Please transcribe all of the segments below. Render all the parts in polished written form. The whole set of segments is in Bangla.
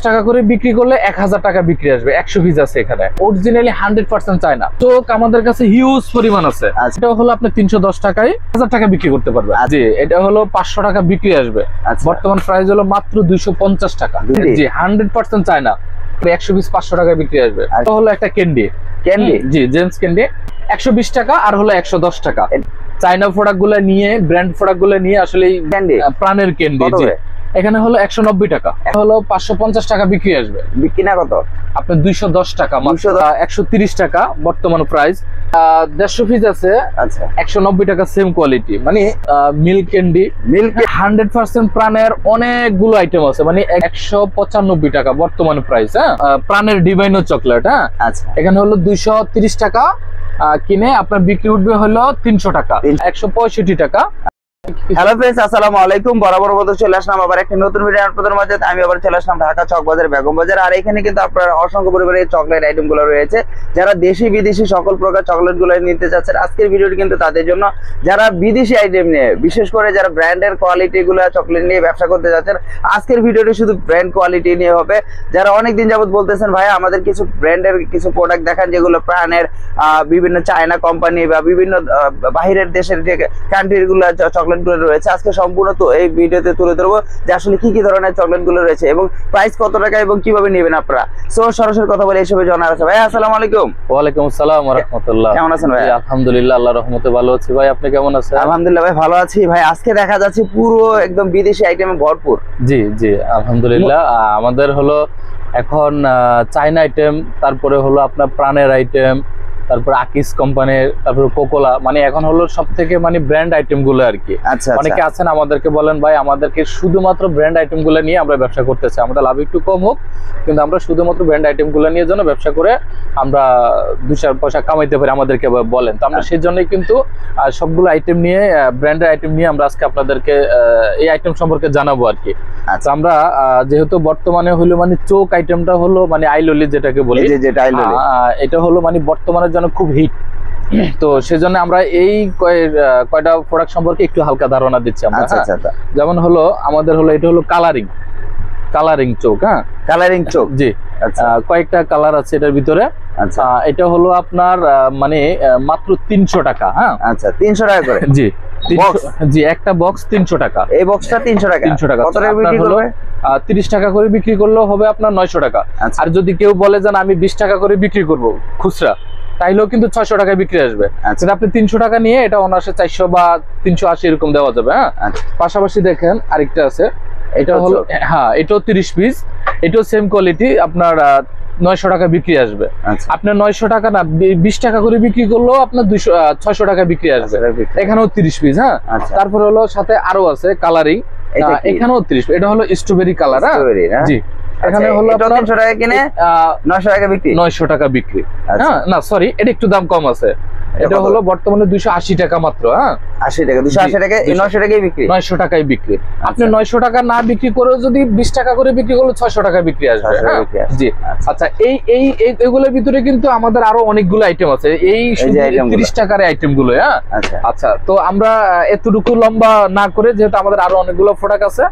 টাকা করে বিক্রি করলে 1000 টাকা বিক্রি আসবে। 100 পিস আছে এখানে, অরিজিনালি 100% চায়না। চোখ আমাদের কাছে হিউজ পরিমাণ আছে। এটা হলো আপনি 310 টাকায় 1000 টাকা বিক্রি করতে পারবে। জি, এটা হলো 500 টাকা বিক্রি আসবে। বর্তমান প্রাইস হলো মাত্র 250 টাকা। জি, 100% চায়না। 100 পিস 500 টাকায় বিক্রি আসবে। এটা হলো একটা ক্যান্ডি, জি জেমস ক্যান্ডি, 120 টাকা আর হলো 110 টাকা। চাইনা প্রোডাক্ট গুলো নিয়ে, ব্র্যান্ড প্রোডাক্ট গুলো নিয়ে আসলে প্রাণের ক্যান্ডি। জি, এখানে হলো 190 টাকা, হলো 550 টাকা বিক্রি আসবে। বিক্রি না কত আপনার 210 টাকা, 130 টাকা বর্তমান প্রাইস। 150 পিস আছে। আচ্ছা, 190 টাকা সেম কোয়ালিটি। মানে মিল্ক ক্যান্ডি, মিল্ক 100% প্রাণের অনেকগুলো আইটেম আছে। মানে 195 টাকা বর্তমান প্রাইস। হ্যাঁ, প্রাণের ডিভাইনো চকলেট। হ্যাঁ, আচ্ছা, এখানে হলো 230 টাকা কিনে আপনার বিক্রি উঠবে হলো 300 টাকা, 165 টাকা। হ্যালো फ्रेंड्स, আসসালামু আলাইকুম। বরাবর মতো চলে আসলাম আবার একটা নতুন ভিডিও আপনাদের মাঝে। আমি আবার চলে আসলাম ঢাকা চক বাজার, বেগম বাজার। আর এখানে কিন্তু আপনার অসংখ্য পরিমাণে চকলেট আইটেম গুলো রয়েছে। যারা দেশি বিদেশি সকল প্রকার চকলেট গুলো নিতে চাচ্ছেন, আজকের ভিডিওটি কিন্তু তাদের জন্য। যারা বিদেশি আইটেম নিয়ে, বিশেষ করে যারা ব্র্যান্ডের কোয়ালিটি গুলো চকলেট নিয়ে ব্যবসা করতে যাচ্ছেন, আজকের ভিডিওটি শুধু ব্র্যান্ড কোয়ালিটি নিয়ে হবে। যারা অনেকদিন যাবত বলতেছেন ভাই আমাদের কিছু ব্র্যান্ডের কিছু প্রোডাক্ট দেখান, যেগুলো প্রাণের বিভিন্ন চায়না কোম্পানি বা বিভিন্ন বাহিরের দেশের যে কান্ট্রি গুলো চকলেট গুলো রয়েছে, আজকে সম্পূর্ণ তো এই ভিডিওতে তুলে ধরবো যে আসলে কি কি ধরনের চকলেট গুলো রয়েছে এবং প্রাইস কত টাকা এবং কিভাবে নেবেন আপনারা। সো সরাসরি কথা বলে এইসবে জানার আছে। ভাই আসসালামু আলাইকুম। ওয়ালাইকুম আসসালাম ওয়া রাহমাতুল্লাহ। কেমন আছেন ভাই? আলহামদুলিল্লাহ, আল্লাহর রহমতে ভালো আছি। ভাই আপনি কেমন আছেন? আলহামদুলিল্লাহ ভাই ভালো আছি। ভাই আজকে দেখা যাচ্ছে পুরো একদম বিদেশি আইটেমে ভরপুর। জি জি আলহামদুলিল্লাহ। আমাদের হলো এখন চায়না আইটেম, তারপরে হলো আপনার প্রাণের আইটেম, তারপর আকিস কোম্পানির, তারপর কোকোলা। মানে এখন হলো সব থেকে মানে ব্র্যান্ড আইটেম গুলো আর কি। অনেকে আছেন আমাদেরকে বলেন ভাই আমাদেরকে শুধুমাত্র ব্র্যান্ড আইটেম গুলো নিয়ে আমরা ব্যবসা করতেছি, আমাদের লাভ একটু কম হোক, কিন্তু আমরা শুধুমাত্র ব্র্যান্ড আইটেম গুলো নিয়ে যেন ব্যবসা করে আমরা 2-4 পয়সা কামাইতে পারি আমাদেরকে বলেন। তো আমরা সেই জন্যই কিন্তু সবগুলো আইটেম নিয়ে, ব্র্যান্ডের আইটেম নিয়ে আমরা আজকে আপনাদেরকে এই আইটেম সম্পর্কে জানাবো আর কি। আচ্ছা, আমরা যেহেতু বর্তমানে হলো মানে চোক আইটেমটা হলো মানে আইললি যেটাকে বলি, এটা হলো মানে বর্তমানে জন্য খুব হিট। তো সেজন্য আমরা এই কয়টা প্রোডাক্ট সম্পর্কে একটু হালকা ধারণা দিচ্ছি আমরা। যেমন হলো আমাদের হলো এটা হলো কালারিং চোক। হ্যাঁ, কালারিং চোক, জি। কয়েকটা কালার আছে এটার ভিতরে। আচ্ছা, এটা হলো আপনার মানে মাত্র 300 টাকা। হ্যাঁ, আচ্ছা, 300 টাকা করে। জি জি, একটা বক্স 300 টাকা। এই বক্সটা 300 টাকা। 300 টাকা কত টাকা বিক্রি করবে? 30 টাকা করে বিক্রি করলেও হবে আপনার 900 টাকা। আর যদি কেউ বলে যান আমি 20 টাকা করে বিক্রি করব খুচরা, তাইলেও কিন্তু 600 টাকায় বিক্রি আসবে। আচ্ছা, আপনি 300 টাকা নিয়ে এটা অনার্সে 400 বা 380 এরকম দেওয়া যাবে। হ্যাঁ, পাশাপাশি দেখেন আরেকটা আছে, এটা হলো হ্যাঁ এটাও 30 পিস, এটাও সেম কোয়ালিটি, আপনার 900 টাকা বিক্রি আসবে। আপনার 900 টাকা না 20 টাকা করে বিক্রি করলেও আপনার 600 টাকা বিক্রি আসবে। এখানেও 30 পিস। হ্যাঁ, তারপর হলো সাথে আরো আছে কালারিং, এখানেও 30। এটা হলো স্ট্রবেরি কালার। জি, এখানে হলো 300 টাকা কিনে 900 টাকা বিক্রি। 900 টাকা বিক্রি। হ্যাঁ, না সরি, এটা একটু দাম কম আছে। এটা হলো বর্তমানে 280 টাকা মাত্র। হ্যাঁ, 80 টাকা, 280 টাকা, 900 টাকায় বিক্রি। 900 টাকায় বিক্রি। আপনি 900 টাকা না বিক্রি করে যদি 20 টাকা করে বিক্রি করলে 600 টাকা বিক্রি আসবে। জি, আচ্ছা, এইগুলোর ভিতরে কিন্তু আমাদের আরো অনেকগুলো আইটেম আছে, এই 30 টাকার আইটেম গুলো। হ্যাঁ, আচ্ছা, তো আমরা এতটুকু লম্বা না করে, যেহেতু আমাদের আরো অনেকগুলো প্রোডাক্ট আছে,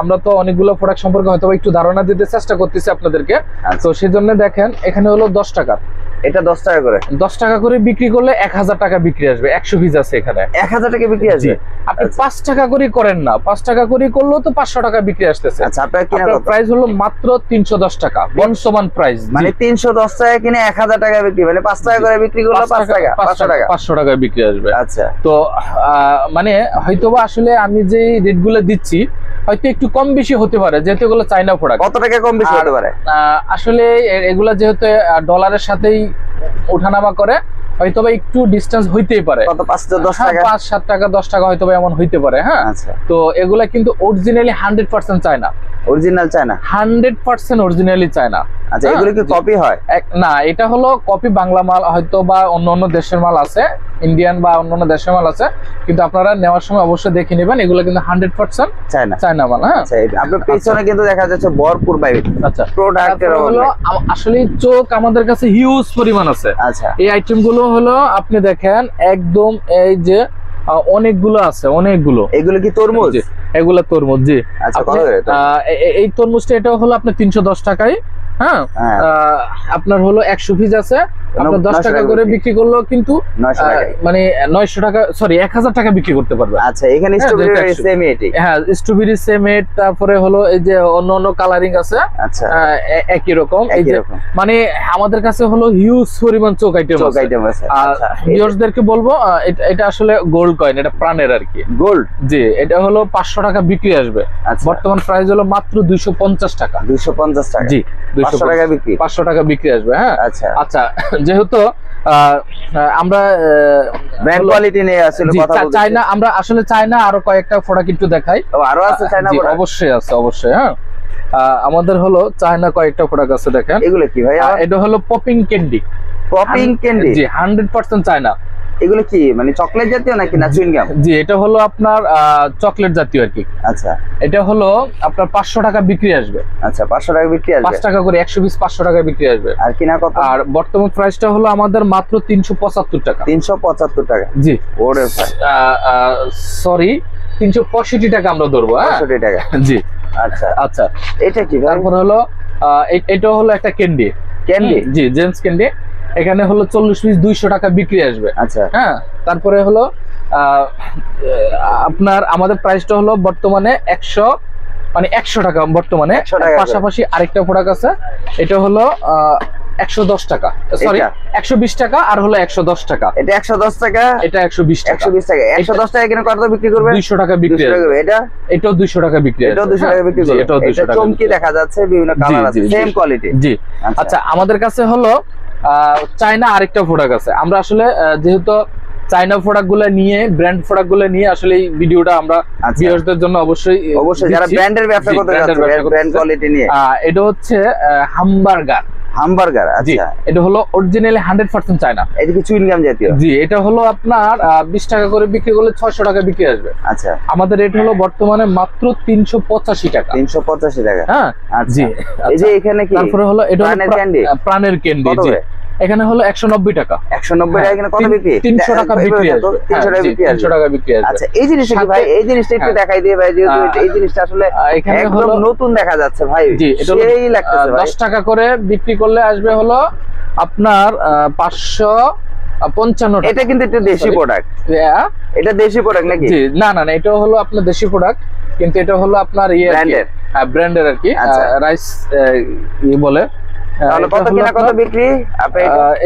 আমরা তো অনেকগুলো প্রোডাক্ট সম্পর্কে হয়তো একটু ধারণা দিতে চেষ্টা করতেছি আপনাদেরকে। তো সেজন্য দেখেন এখানে হলো 10 টাকা, এটা 10 টাকা করে। 10 টাকা করে বিক্রি করলে 1000 টাকা বিক্রি আসবে। 100 পিস আছে এখানে, 1000 টাকা বিক্রি আসবে। আপনি 5 টাকা করে করেন না, 5 টাকা করে করলেও তো 500 টাকা বিক্রি আসতেছে। আচ্ছা, আপনার কিনা প্রাইস হলো মাত্র 310 টাকা বর্তমান প্রাইস। মানে 310 টাকা কিনে 1000 টাকা বিক্রি, মানে 5 টাকা করে বিক্রি করলে 5 টাকা 500 টাকা বিক্রি আসবে। আচ্ছা, তো মানে হয়তোবা আসলে আমি যে রেটগুলো দিচ্ছি হয়তো একটু কম বেশি হতে পারে, যেহেতু এগুলো চাইনা প্রোডাক্ট। কত টাকা কম বেশি হতে পারে? আসলে এগুলা যেহেতু ডলারের সাথেই ওঠানামা করে, হয়তোবা একটু ডিসটেন্স হইতেই পারে। কত 5-10 টাকা, 5-7 টাকা 10 টাকা হয়তোবা এমন হইতে পারে। হ্যাঁ, তো এগুলা কিন্তু originally 100% China. Original China, 100% originally China. আচ্ছা, এগুলো কি কপি হয়? না, এটা হলো কপি বাংলা মাল, হয়তো বা অন্য দেশের মাল আছে, ইন্ডিয়ান বা অন্য দেশের মাল আছে, কিন্তু আপনারা নেওয়ার সময় অবশ্যই দেখে নেবেন এগুলো কিন্তু 100% চায়না মাল। হ্যাঁ, আপনার পেছনে কিন্তু দেখা যাচ্ছে ভরপুর ভাই। আচ্ছা, প্রোডাক্টের হলো আসলে চোখ আমাদের কাছে হিউজ পরিমাণ আছে। আচ্ছা, এই আইটেম গুলো হলো আপনি দেখেন একদম এই যে অনেকগুলো আছে, অনেকগুলো। এগুলো কি তরমুজ? এগুলো তরমুজ, জি। আচ্ছা, কত করে? এই তরমুজটা এটা হলো আপনার 310 টাকায়। হ্যাঁ, আপনার হলো 100 পিস আছে, আপনার 10 টাকা করে বিক্রি করলেও কিন্তু মানে 900 টাকা, সরি 1000 টাকা বিক্রি করতে পারবে। আচ্ছা, এখানে স্ট্রবেরি সেম এটি। হ্যাঁ, স্ট্রবেরি সেম এট, তারপরে হলো এই যে অন্য কালারিং আছে। আচ্ছা, একই রকম। এই যে মানে আমাদের কাছে হলো হিউজ পরিমাণ চোক আইটেম আছে। আচ্ছা, ভিউয়ার্সদেরকে বলবো এটা আসলে গোল্ড কয়েন, এটা প্রাণের আর কি গোল্ড। জি, এটা হলো 500 টাকা বিক্রি আসবে। বর্তমান প্রাইস হলো মাত্র 250 টাকা। 250 টাকা, জি। 500 টাকা বিক্রি, 500 টাকা বিক্রি আসবে। হ্যাঁ, আচ্ছা আচ্ছা। যেহেতু আমরা ব্র্যান্ড কোয়ালিটি নিয়ে আসলে কথা বলতে চাই না, আমরা আসলে চাই না, আরো কয়েকটা প্রোডাক্ট একটু দেখাই। আরো আছে চায়না প্রোডাক্ট? অবশ্যই আছে, অবশ্যই। হ্যাঁ, আমাদের হলো চায়না কয়েকটা প্রোডাক্ট আছে, দেখেন। এগুলো কি ভাই? এটা হলো পপিং ক্যান্ডি। পপিং ক্যান্ডি, জি, 100% চায়না। এগুলো কি মানে চকলেট জাতীয় নাকি না চুইং গাম? জি, এটা হলো আপনার চকলেট জাতীয় আর কি। আচ্ছা, এটা হলো আপনার 500 টাকা বিক্রি আসবে। আচ্ছা, 500 টাকা বিক্রি আসবে, 5 টাকা করে 100 পিস 500 টাকা বিক্রি আসবে। আর কিনা কত? আর বর্তমান প্রাইসটা হলো আমাদের মাত্র 375 টাকা। 375 টাকা, জি। ওরে ভাই, সরি 365 টাকা আমরা ধরবো। 65 টাকা, জি। আচ্ছা আচ্ছা, এটা কি? তারপর হলো এটা হলো একটা ক্যান্ডি, জি, জেমস ক্যান্ডি। এখানে হলো 40 পিস 200 টাকা বিক্রি আসবে। আচ্ছা, হ্যাঁ। তারপরে হলো আপনার আমাদের প্রাইসটা হলো বর্তমানে 100 টাকা বর্তমানে। পাশাপাশি আরেকটা প্রোডাক্ট আছে, এটা হলো 110 টাকা, সরি 120 টাকা, আর হলো 110 টাকা। এটা 110 টাকা, এটা 120 টাকা। 120 টাকা, 110 টাকা এখানে কত বিক্রি করবে? 200 টাকা বিক্রি করবে। এটাও 200 টাকা বিক্রি, এটাও 200 টাকা বিক্রি করবে। এটাও 200 টাকা। চমকি দেখা যাচ্ছে, বিভিন্ন কালার আছে, সেম কোয়ালিটি, জি। আচ্ছা, আমাদের কাছে হলো চায়না আরেকটা প্রোডাক্ট আছে। আমরা আসলে যেহেতু চায়না প্রোডাক্ট গুলো নিয়ে, ব্র্যান্ড প্রোডাক্ট গুলো নিয়ে আসলে এই ভিডিওটা আমরা ভিউয়ারদের জন্য অবশ্যই যারা ব্র্যান্ডের ব্যবসা করতে যাচ্ছে, ব্র্যান্ড কোয়ালিটি নিয়ে। এটা হচ্ছে হামবার্গার। আচ্ছা, এটা হলো অরিজিনালি 100% চায়না। এটা কি চুইং গাম জাতীয়? জি, এটা হলো আপনার 20 টাকা করে বিক্রি করলে 600 টাকা বিক্রি আসবে। আচ্ছা, আমাদের রেট হলো বর্তমানে মাত্র 385 টাকা। 385 টাকা, হ্যাঁ, জি। এই যে এখানে কি? তারপরে হলো এটা প্রাণের ক্যান্ডি, জি। এখানে হলো 190 টাকা। 190 টাকা, এখানে কত বিক্রি? 300 টাকা বিক্রি আসবে। 300 টাকা বিক্রি, 300 টাকা বিক্রি আসবে। আচ্ছা, এই জিনিসটা কি ভাই? এই জিনিসটা একটু দেখাই দিয়ে ভাই, যেহেতু এই জিনিসটা আসলে একদম নতুন দেখা যাচ্ছে ভাই। জি, এটা সেই লাগতেছে ভাই। 10 টাকা করে বিক্রি করলে আসবে হলো আপনার 555 টাকা। এটা কিন্তু একটা দেশি প্রোডাক্ট। এটা দেশি প্রোডাক্ট নাকি? জি, না না না, এটা হলো আপনার দেশি প্রোডাক্ট, কিন্তু এটা হলো আপনার ব্র্যান্ডের আর কি, রাইস বলে। তাহলে কত কিনা কত বিক্রি?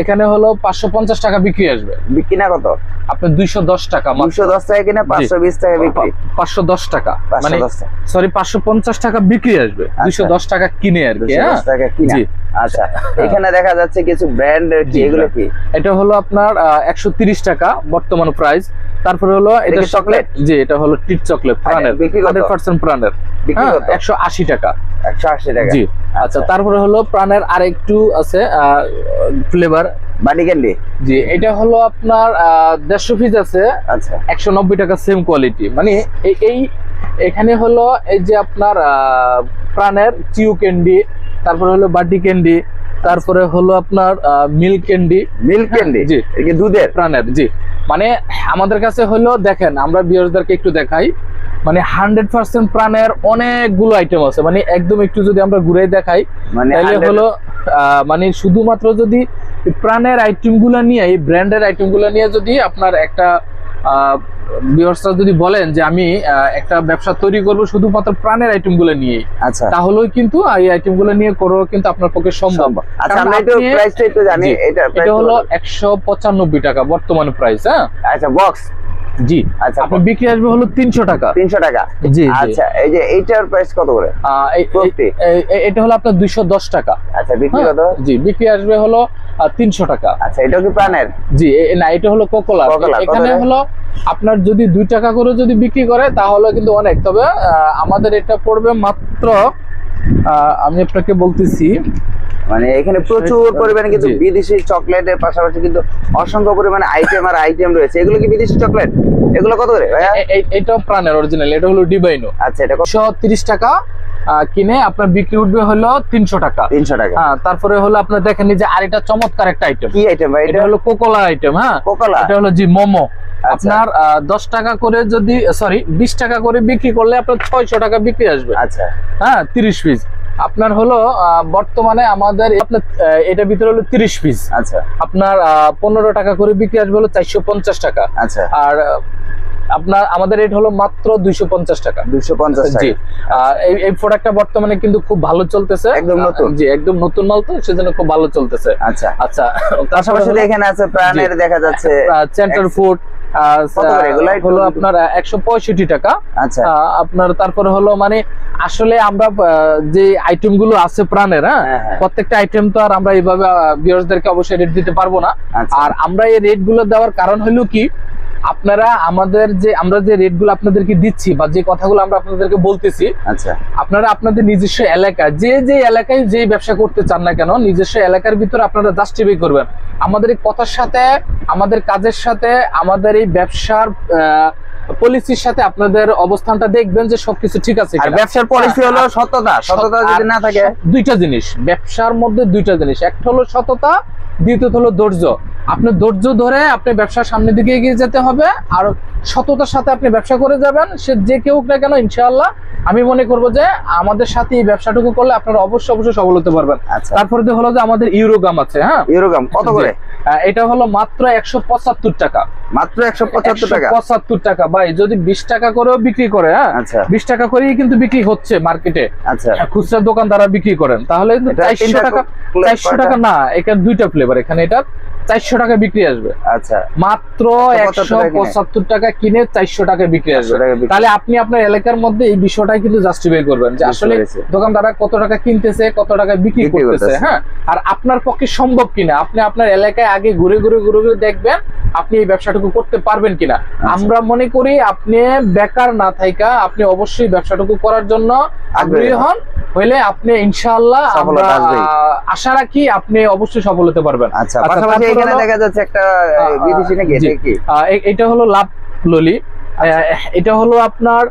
এখানে হলো 550 টাকা বিক্রি আসবে। বিক্রি না কত? আপনার 210 টাকা। 210 টাকা কিনা, 520 টাকা বিক্রি। 510 টাকা, মানে সরি 550 টাকা বিক্রি আসবে, 210 টাকা কিনে আর কি। 210 টাকা কিনা, জি। আচ্ছা, এখানে দেখা যাচ্ছে কিছু ব্র্যান্ডের কি, এগুলো কি? এটা হলো আপনার 130 টাকা বর্তমান প্রাইস। তারপরে হলো এটা চকলেট, জি, এটা হলো টিট চকলেট, প্রাণের 100% প্রাণের। 180 টাকা। 180 টাকা, জি। আচ্ছা, তারপরে হলো প্রাণের আরেকটু আছে ফ্লেভার, বাডি ক্যান্ডি, জি। এটা হলো আপনার 150 পিস আছে। আচ্ছা, 190 টাকা, সেম কোয়ালিটি। মানে এই এখানে হলো এই যে আপনার প্রাণের চিউ ক্যান্ডি, তারপরে হলো বাটি ক্যান্ডি, তারপরে হলো আপনার মিল্ক ক্যান্ডি। জি, এই দুধের প্রাণের, জি। মানে আমাদের কাছে হলো, দেখেন আমরা ভিউয়ারদেরকে একটু দেখাই, মানে 100% প্রাণের অনেকগুলো আইটেম আছে। মানে একদম একটু যদি আমরা ঘুরে দেখাই, তাহলে হলো মানে শুধুমাত্র যদি প্রাণের আইটেম গুলা নিয়ে, এই ব্র্যান্ডের আইটেম গুলা নিয়ে যদি আপনার একটা ভিউয়ার্সরা যদি বলেন যে আমি একটা ব্যবসা তৈরি করব শুধুমাত্র প্রাণের আইটেম গুলো নিয়ে, আচ্ছা, তাহলেও কিন্তু এই আইটেম গুলো নিয়ে করাও কিন্তু আপনার পক্ষে সম্ভব। আচ্ছা, আমরা একটু প্রাইসটা একটু জানি। এটা হলো 195 টাকা বর্তমানে প্রাইস। হ্যাঁ, আচ্ছা, বক্স, জি। আচ্ছা, আপনার বিক্রি আসবে হলো 300 টাকা। 300 টাকা, জি। আচ্ছা, এই যে এইটার প্রাইস কত করে? এটা হলো আপনার 210 টাকা। আচ্ছা, বিক্রি কত? জি, বিক্রি আসবে হলো 300 টাকা। আচ্ছা, এটা কি প্রাণের? জি, না, এটা হলো কোকোলা। এখানে হলো আপনার যদি 2 টাকা করে যদি বিক্রি করে তাহলে কিন্তু অনেক, তবে আমাদের এটা পড়বে মাত্র, আমি আপনাকে বলতেছি, মানে এখানে প্রচুর পরিমাণে কিন্তু বিদেশি চকলেটের পাশাপাশি কিন্তু অসংখ্য পরিমাণে আইটেম রয়েছে। এগুলো কি বিদেশি চকলেট? এগুলো কত করে ভাইয়া? এটাও প্রাণের অরিজিনাল, এটা হলো ডিভাইনো। আচ্ছা, এটা 130 টাকা কিনে আপনার বিক্রি উঠবে হলো 300 টাকা। 300 টাকা, হ্যাঁ। তারপরে হলো আপনার দেখেন যে আরেকটা চমৎকার একটা আইটেম। কি আইটেম ভাই? এটা হলো কোকোলা আইটেম। হ্যাঁ, কোকোলা, এটা হলো জি মোমো। আপনার 10 টাকা করে যদি 20 টাকা করে বিক্রি করলে আপনার 600 টাকা বিক্রি আসবে। আচ্ছা, হ্যাঁ 30 পিস আপনার হলো বর্তমানে আমাদের আপনার এটার ভিতরে হলো 30 পিস। আচ্ছা, আপনার 15 টাকা করে বিক্রি আসবে হলো 450 টাকা। আচ্ছা, আর আপনার আমাদের রেট হলো মাত্র 250 টাকা। 250 টাকা। জি, এই প্রোডাক্টটা বর্তমানে কিন্তু খুব ভালো চলতেছে, একদম নতুন। জি, একদম নতুন মাল, তো সেজন্য খুব ভালো চলতেছে। আচ্ছা আচ্ছা, পাশাপাশি এখানে আছে প্রাণের দেখা যাচ্ছে সেন্টার ফুড হলো আপনার 165 টাকা। আচ্ছা, আপনার তারপরে হলো মানে আসলে আমরা যে আইটেম গুলো আছে প্রাণের, হ্যাঁ প্রত্যেকটা আইটেম তো আর আমরা এইভাবে ভিউয়ার্সদেরকে অবশ্যই রেট দিতে পারবো না। আর আমরা এই রেট গুলো দেওয়ার কারণ হলো কি, আপনারা আমরা যে রেট গুলো আপনাদেরকে দিচ্ছি বা যে কথাগুলো আমরা আপনাদেরকে বলতেছি, আচ্ছা, আপনারা আপনাদের নিজস্ব এলাকা যে এলাকায় যে ব্যবসা করতে চান না কেন, নিজস্ব এলাকার ভিতরে আপনারা জাস্টিফাই করবেন। আমাদের এই কথার সাথে, আমাদের কাজের সাথে, আমাদের এই ব্যবসার পলিসির সাথে আপনাদের অবস্থানটা দেখবেন যে সবকিছু ঠিক আছে। ব্যবসার পলিসি হলো সততা যদি না থাকে, দুইটা জিনিস ব্যবসার মধ্যে, দুইটা জিনিস, একটা হলো সততা, দ্বিতীয়ত হলো ধৈর্য। আপনি ধৈর্য ধরে আপনি ব্যবসার সামনের দিকে এগিয়ে যেতে হবে, আর সততার সাথে আপনি ব্যবসা করে যাবেন, সে যে কেউ না কেন ইনশাআল্লাহ আমি মনে করব যে আমাদের সাথে এই ব্যবসাটুকু করলে আপনারা অবশ্যই সফল হতে পারবেন। তারপরে হলো যে আমাদের ইউরোগাম আছে। হ্যাঁ, ইউরোগাম কত করে? এটা হলো মাত্র 175 টাকা। মাত্র 175 টাকা? 175 টাকা ভাই, যদি 20 টাকা করেও বিক্রি করে, হ্যাঁ 20 টাকা করেই কিন্তু বিক্রি হচ্ছে মার্কেটে। আচ্ছা, খুচরা দোকানদাররা বিক্রি করেন, তাহলে 400 টাকা, 400 টাকা না, এখানে দুইটা ফ্লেভার, এখানে এটা 400 টাকা বিক্রি আসবে। আচ্ছা, মাত্র 175 টাকা কিনে 400 টাকা বিক্রি আসবে। তাহলে আপনি আপনার এলাকার মধ্যে এই বিষয়টাই কিন্তু জাস্টিফাই করবেন যে আসলে দোকানদাররা কত টাকা কিনতেছে, কত টাকা বিক্রি করতেছে। হ্যাঁ, আর আপনার পক্ষে সম্ভব কিনা, আপনি আপনার এলাকায় আগে ঘুরে ঘুরে দেখবেন আপনি এই ব্যবসাটুকু করতে পারবেন কিনা। আমরা মনে করি আপনি বেকার না থাইকা আপনি অবশ্যই ব্যবসাটুকু করার জন্য আগ্রহী হন, হইলে আপনি ইনশাআল্লাহ আমরা আশা রাখি আপনি অবশ্যই সফল হতে পারবেন। আচ্ছা, পাশাপাশি এখানে দেখা যাচ্ছে একটা বিদেশি নাকি, এটা কি? এটা হলো লাভ ললি। এটা হলো আপনার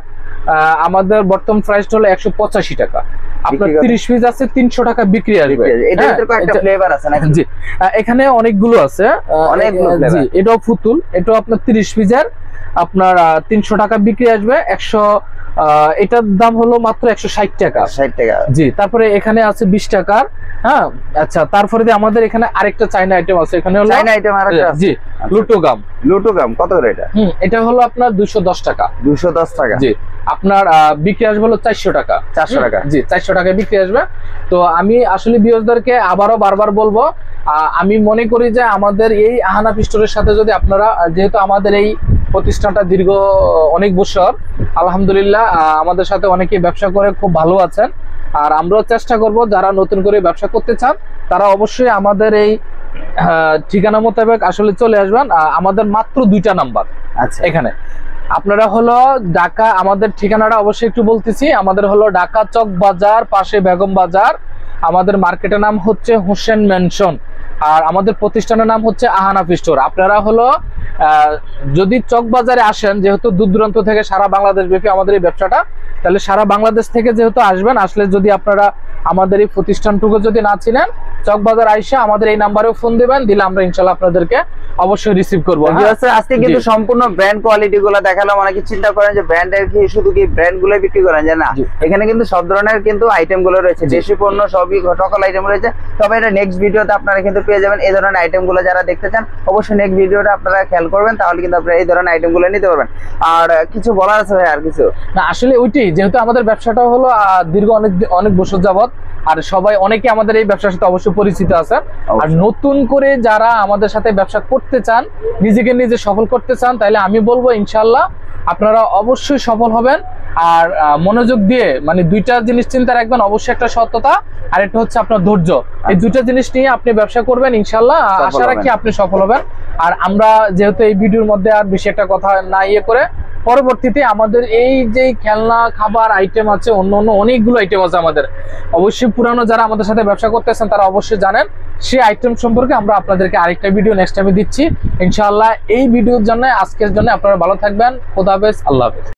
আমাদের বর্তমান প্রাইস হলো 185 টাকা। আপনার 30 পিস আছে, 300 টাকা বিক্রি আসবে। এটার ভিতরে কয়েকটা ফ্লেভার আছে নাকি? জি, এখানে অনেকগুলো আছে, অনেকগুলো ফ্লেভার। জি, এটাও ফুতুল, এটাও আপনার 30 পিসের আপনার 300 টাকা বিক্রি আসবে। এটার দাম হলো মাত্র 160 টাকা। 60 টাকা। জি, তারপরে এখানে আছে 20 টাকার। হ্যাঁ, আচ্ছা, তারপরে আমাদের এখানে আরেকটা চাইনা আইটেম আছে, এখানে হলো চাইনা আইটেম আরেকটা আছে। জি, লুটোগাম। লুটোগাম কত করে এটা? এটা হলো আপনার 210 টাকা। 210 টাকা। জি, আপনার বিক্রি আসবে হলো 400 টাকা। 400 টাকা। জি, 400 টাকায় বিক্রি আসবে। তো আমি আসলে ভিউয়ারদেরকে আবারও বারবার বলবো, আমি মনে করি যে আমাদের এই আহানা স্টোরের সাথে যদি আপনারা, যেহেতু আমাদের এই প্রতিষ্ঠানটা দীর্ঘ অনেক বছর আলহামদুলিল্লাহ আমাদের সাথে অনেকেই ব্যবসা করে খুব ভালো আছেন, আর আমরাও চেষ্টা করব যারা নতুন করে ব্যবসা করতে চান তারা অবশ্যই আমাদের এই ঠিকানা মোতাবেক আসলে চলে আসবেন। আমাদের মাত্র 2টা নাম্বার। আচ্ছা, এখানে আপনারা হলো ঢাকা, আমাদের ঠিকানাটা অবশ্যই একটু বলতেছি, আমাদের হলো ঢাকা চক বাজার, পাশে বেগম বাজার। আমাদের মার্কেটের নাম হচ্ছে হোসেন ম্যানশন, আর আমাদের প্রতিষ্ঠানের নাম হচ্ছে আহানা স্টোর। আপনারা হলো যদি চক বাজারে আসেন, যেহেতু দূর দূরান্ত থেকে সারা বাংলাদেশ ব্যাপী আমাদের এই ব্যবসাটা, তাহলে সারা বাংলাদেশ থেকে যেহেতু আসবেন, আসলে যদি আপনারা আমাদের এই প্রতিষ্ঠানটুকু যদি না চিনেন, চক বাজার আইসা আমাদের এই নাম্বারেও ফোন দিবেন, দিলে আমরা ইনশাআল্লাহ আপনাদেরকে অবশ্যই রিসিভ করবো। আজকে কিন্তু সম্পূর্ণ ব্র্যান্ড কোয়ালিটি গুলো দেখালাম। অনেকে চিন্তা করেন যে ব্র্যান্ডের কি শুধু কি ব্র্যান্ড গুলো বিক্রি করেন, যে না, এখানে কিন্তু সব ধরনের কিন্তু আইটেম গুলো রয়েছে, দেশি পণ্য সবই সকল আইটেম রয়েছে। তবে এটা নেক্সট ভিডিওতে আপনারা কিন্তু পেয়ে যাবেন এই ধরনের আইটেম গুলো। যারা দেখতে চান অবশ্যই নেক্সট ভিডিওটা আপনারা খেয়াল করবেন, তাহলে কিন্তু আপনারা এই ধরনের আইটেম গুলো নিতে পারবেন। আর কিছু বলার আছে ভাই? আর কিছু না, আসলে ওইটাই, যেহেতু আমাদের ব্যবসাটা হলো দীর্ঘ অনেক বছর যাবত, আর সবাই অনেকে আমাদের এই ব্যবসার সাথে অবশ্যই পরিচিত আছেন। আর নতুন করে যারা আমাদের সাথে ব্যবসা করতে চান, নিজেকে নিজে সফল করতে চান, তাহলে আমি বলবো ইনশাআল্লাহ আপনারা অবশ্যই সফল হবেন। আর মনোযোগ দিয়ে মানে দুইটা জিনিস চিন্তা রাখবেন, অবশ্যই একটা সততা আর একটা হচ্ছে আপনার ধৈর্য। এই দুইটা জিনিস নিয়ে আপনি ব্যবসা করবেন, ইনশাআল্লাহ আশা রাখি আপনি সফল হবেন। আর আমরা যেহেতু এই ভিডিওর মধ্যে আর বেশি একটা কথা না করে, পরবর্তীতে আমাদের এই যে খেলনা খাবার আইটেম আছে, অন্য অনেকগুলো আইটেম আছে আমাদের। অবশ্যই পুরানো যারা আমাদের সাথে ব্যবসা করতেছেন তারা অবশ্যই জানেন, সেই আইটেম সম্পর্কে আমরা আপনাদেরকে আরেকটা ভিডিও নেক্সট টাইমে দিচ্ছি ইনশাআল্লাহ। এই ভিডিওর জন্য, আজকের জন্য আপনারা ভালো থাকবেন। খোদা হাফেজ, আল্লাহ হাফেজ।